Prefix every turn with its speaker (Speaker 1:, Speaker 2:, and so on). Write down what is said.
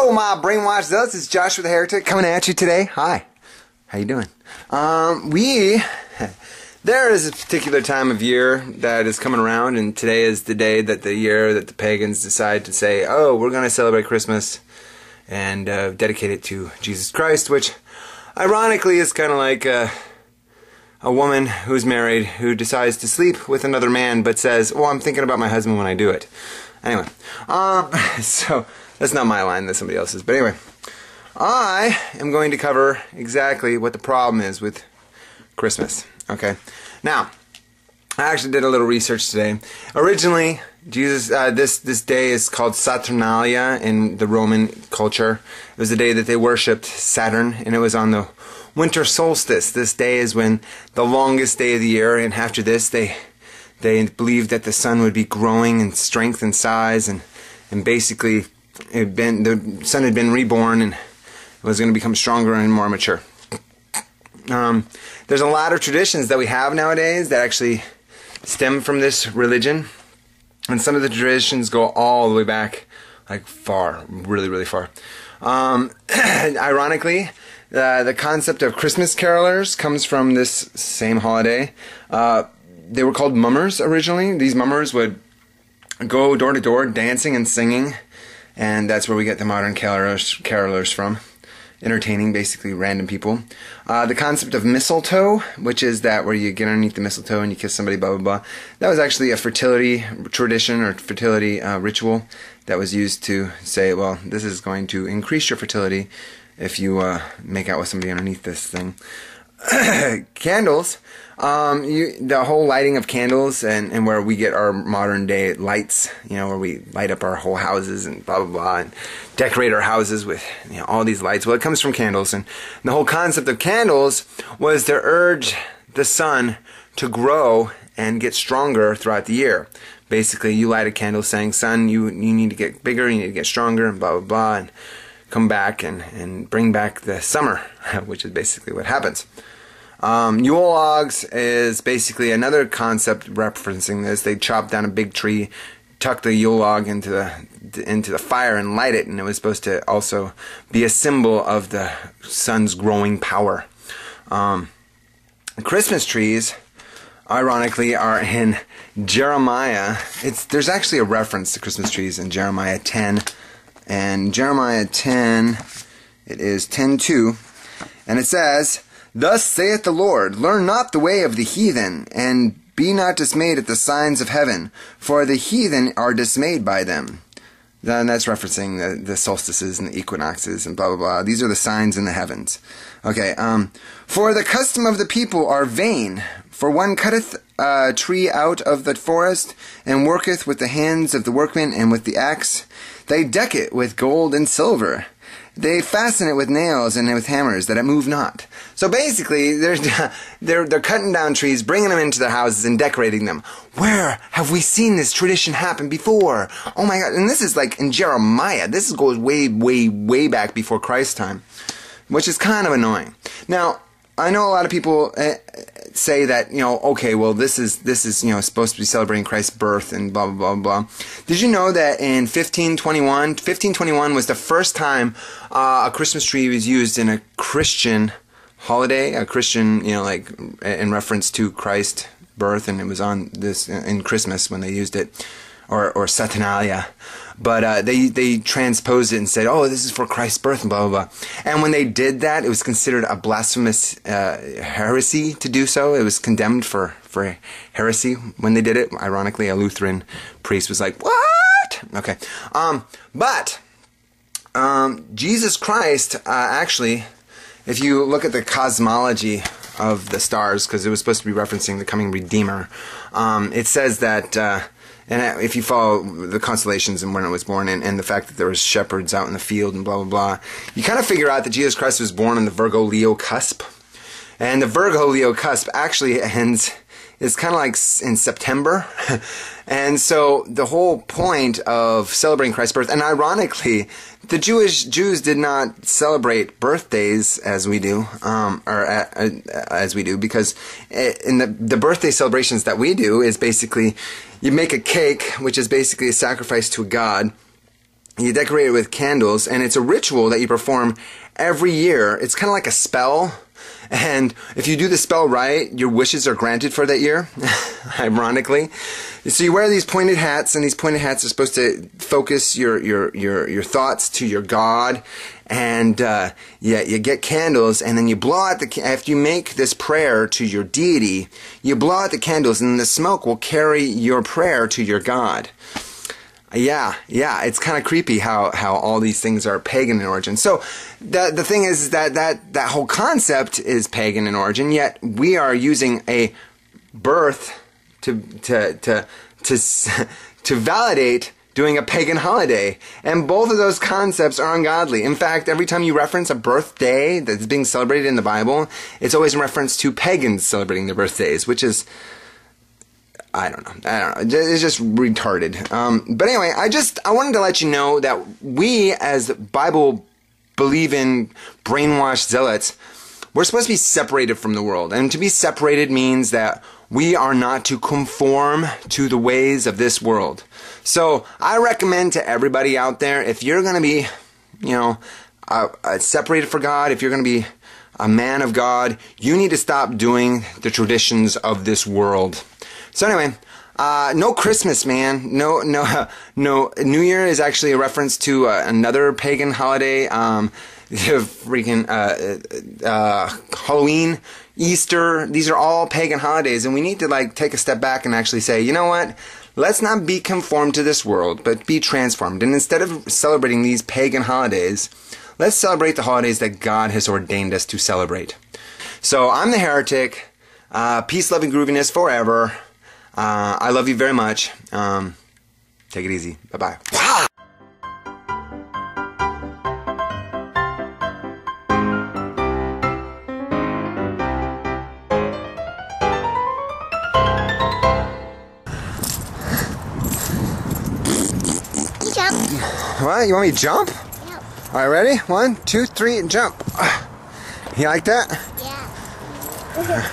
Speaker 1: Hello, my brainwashed zealots. It's Joshua the Heretic coming at you today. Hi. How you doing? There is a particular time of year that is coming around, and today is the day that the year that the pagans decide to say, oh, we're going to celebrate Christmas and dedicate it to Jesus Christ, which ironically is kind of like a woman who's married who decides to sleep with another man but says, well, I'm thinking about my husband when I do it. Anyway, so that's not my line, that's somebody else's. But anyway, I am going to cover exactly what the problem is with Christmas. Okay, now I actually did a little research today. Originally, Jesus, this day is called Saturnalia in the Roman culture. It was the day that they worshipped Saturn, and it was on the winter solstice. This day is when the longest day of the year, and after this, they believed that the sun would be growing in strength and size, and basically the sun had been reborn and was going to become stronger and more mature. There's a lot of traditions that we have nowadays that actually stem from this religion, and some of the traditions go all the way back, like far, really, really far. Ironically, the concept of Christmas carolers comes from this same holiday. They were called mummers originally. These mummers would go door to door dancing and singing, and that's where we get the modern carolers from. Entertaining basically random people. The concept of mistletoe, which is that where you get underneath the mistletoe and you kiss somebody, blah, blah, blah. That was actually a fertility tradition or fertility ritual that was used to say, well, this is going to increase your fertility if you make out with somebody underneath this thing. Candles. The whole lighting of candles and where we get our modern day lights, you know, where we light up our whole houses and blah, blah, blah, and decorate our houses with, you know, all these lights. Well, it comes from candles, and the whole concept of candles was to urge the sun to grow and get stronger throughout the year. Basically, you light a candle saying, sun, you need to get bigger, you need to get stronger, and blah, blah, blah, and come back and bring back the summer, which is basically what happens. Yule logs is basically another concept referencing this. They chopped down a big tree, tucked the Yule log into the fire and light it, and it was supposed to also be a symbol of the sun's growing power. Christmas trees, ironically, are in Jeremiah. There's actually a reference to Christmas trees in Jeremiah 10, and Jeremiah 10, it is 10:2, and it says, Thus saith the Lord, learn not the way of the heathen, and be not dismayed at the signs of heaven, for the heathen are dismayed by them. Then that's referencing the solstices and the equinoxes and blah, blah, blah. These are the signs in the heavens. Okay, for the custom of the people are vain, for one cutteth a tree out of the forest, and worketh with the hands of the workmen and with the axe. They deck it with gold and silver. They fasten it with nails and with hammers, that it move not. So basically, they're cutting down trees, bringing them into their houses, and decorating them. Where have we seen this tradition happen before? Oh my God! And this is like in Jeremiah. This goes way, way, way back before Christ's time, which is kind of annoying. Now, I know a lot of people say that, you know, okay, well, this is you know, supposed to be celebrating Christ's birth and blah, blah, blah, blah. Did you know that in 1521 was the first time a Christmas tree was used in a Christian holiday, a Christian, you know, like in reference to Christ's birth, and it was on this in Christmas when they used it, or Saturnalia. But they transposed it and said, oh, this is for Christ's birth and blah, blah, blah. And when they did that, it was considered a blasphemous heresy to do so. It was condemned for heresy when they did it. Ironically, a Lutheran priest was like, what? Okay. But Jesus Christ, actually, if you look at the cosmology of the stars, because it was supposed to be referencing the coming Redeemer, it says that... and if you follow the constellations and when it was born, and the fact that there was shepherds out in the field and blah, blah, blah, you kind of figure out that Jesus Christ was born on the Virgo-Leo cusp. And the Virgo-Leo cusp actually is kind of like in September. And so the whole point of celebrating Christ's birth, and ironically, the Jews did not celebrate birthdays as we do, because in the birthday celebrations that we do is basically you make a cake, which is basically a sacrifice to a god, You decorate it with candles, and it's a ritual that you perform every year. It's kind of like a spell, and if you do the spell right, your wishes are granted for that year, ironically. So you wear these pointed hats, and these pointed hats are supposed to focus your thoughts to your God, and you get candles, and then you blow out after you make this prayer to your deity, you blow out the candles, and the smoke will carry your prayer to your God. Yeah, it's kind of creepy how all these things are pagan in origin. So the thing is that whole concept is pagan in origin, yet we are using a birth to validate doing a pagan holiday. And both of those concepts are ungodly. In fact, every time you reference a birthday that's being celebrated in the Bible, it's always in reference to pagans celebrating their birthdays, which is, I don't know. It's just retarded. But anyway, I wanted to let you know that we, as Bible believing brainwashed zealots, we're supposed to be separated from the world. And to be separated means that we are not to conform to the ways of this world. So I recommend to everybody out there, if you're going to be, separated for God, if you're going to be a man of God, you need to stop doing the traditions of this world. So anyway, no Christmas, man. No. New Year is actually a reference to another pagan holiday. Freaking Halloween, Easter. These are all pagan holidays, and we need to take a step back and actually say, you know what? Let's not be conformed to this world, but be transformed. And instead of celebrating these pagan holidays, let's celebrate the holidays that God has ordained us to celebrate. So I'm the Heretic. Peace, love, and grooviness forever. I love you very much. Take it easy. Bye-bye.
Speaker 2: Jump.
Speaker 1: What? You want me to jump?
Speaker 2: Yep.
Speaker 1: Alright, ready? 1, 2, 3, and jump. You like that?
Speaker 2: Yeah.